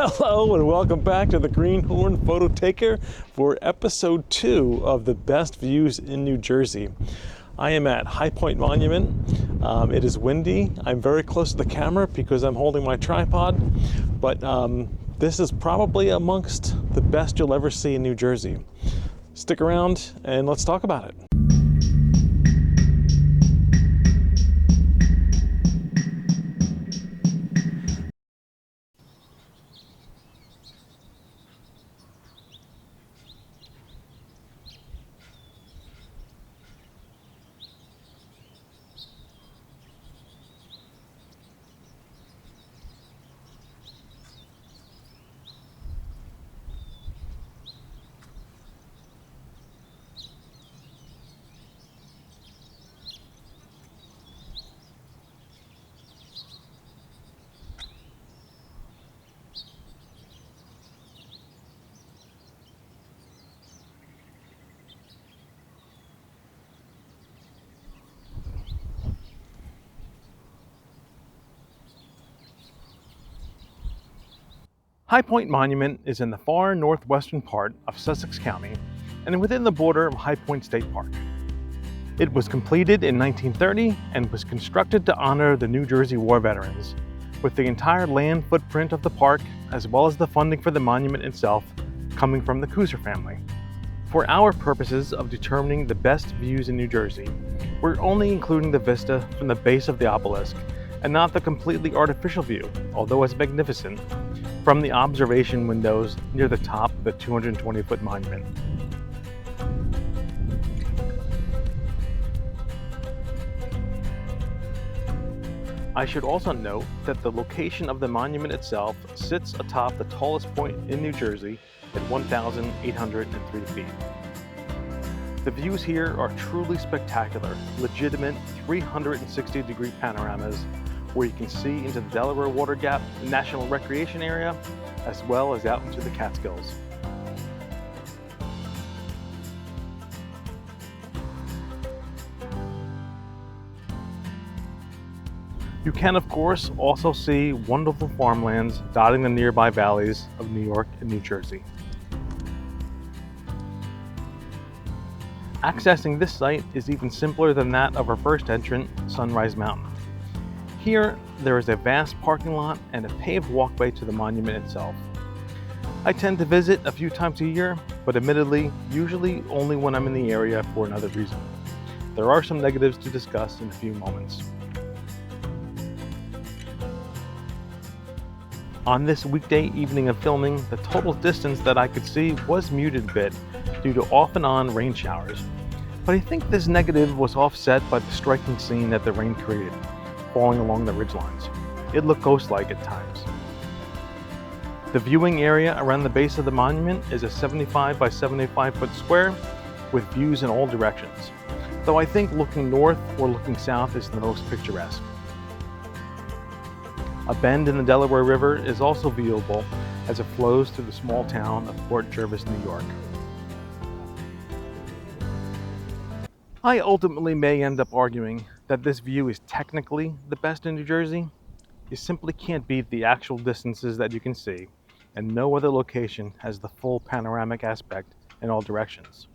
Hello and welcome back to the Greenhorn Photo Taker for episode 2 of the best views in New Jersey. I am at High Point Monument. It is windy. I'm very close to the camera because I'm holding my tripod, but this is probably amongst the best you'll ever see in New Jersey. Stick around and let's talk about it. High Point Monument is in the far northwestern part of Sussex County and within the border of High Point State Park. It was completed in 1930 and was constructed to honor the New Jersey War veterans, with the entire land footprint of the park, as well as the funding for the monument itself, coming from the Kuser family. For our purposes of determining the best views in New Jersey, we're only including the vista from the base of the obelisk and not the completely artificial view, although it's magnificent, from the observation windows near the top of the 220-foot monument. I should also note that the location of the monument itself sits atop the tallest point in New Jersey at 1,803 feet. The views here are truly spectacular, legitimate 360-degree panoramas where you can see into the Delaware Water Gap National Recreation Area, as well as out into the Catskills. You can, of course, also see wonderful farmlands dotting the nearby valleys of New York and New Jersey. Accessing this site is even simpler than that of our first entrant, Sunrise Mountain. Here, there is a vast parking lot and a paved walkway to the monument itself. I tend to visit a few times a year, but admittedly, usually only when I'm in the area for another reason. There are some negatives to discuss in a few moments. On this weekday evening of filming, the total distance that I could see was muted a bit due to off and on rain showers, but I think this negative was offset by the striking scene that the rain created, falling along the ridgelines. It looked ghost-like at times. The viewing area around the base of the monument is a 75 by 75 foot square with views in all directions, though I think looking north or looking south is the most picturesque. A bend in the Delaware River is also viewable as it flows through the small town of Port Jervis, New York. I ultimately may end up arguing that this view is technically the best in New Jersey. You simply can't beat the actual distances that you can see, and no other location has the full panoramic aspect in all directions.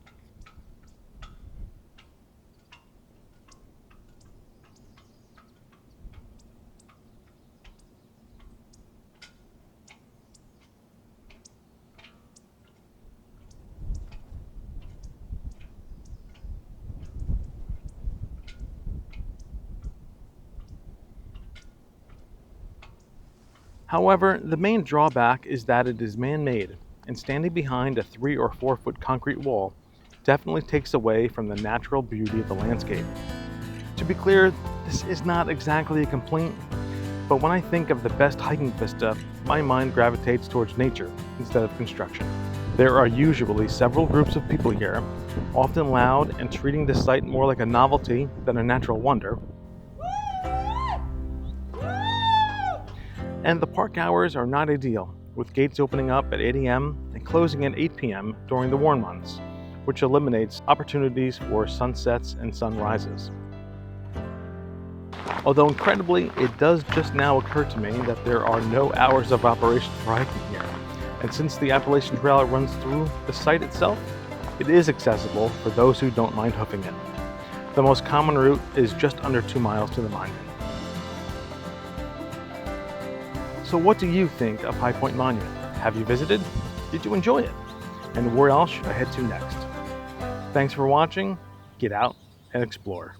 However, the main drawback is that it is man-made, and standing behind a 3 or 4 foot concrete wall definitely takes away from the natural beauty of the landscape. To be clear, this is not exactly a complaint, but when I think of the best hiking vista, my mind gravitates towards nature instead of construction. There are usually several groups of people here, often loud and treating this site more like a novelty than a natural wonder. And the park hours are not ideal, with gates opening up at 8 a.m. and closing at 8 p.m. during the warm months, which eliminates opportunities for sunsets and sunrises. Although incredibly, it does just now occur to me that there are no hours of operation for hiking here. And since the Appalachian Trail runs through the site itself, it is accessible for those who don't mind hoofing it. The most common route is just under 2 miles to the monument. So what do you think of High Point Monument? Have you visited? Did you enjoy it? And where else should I head to next? Thanks for watching. Get out and explore.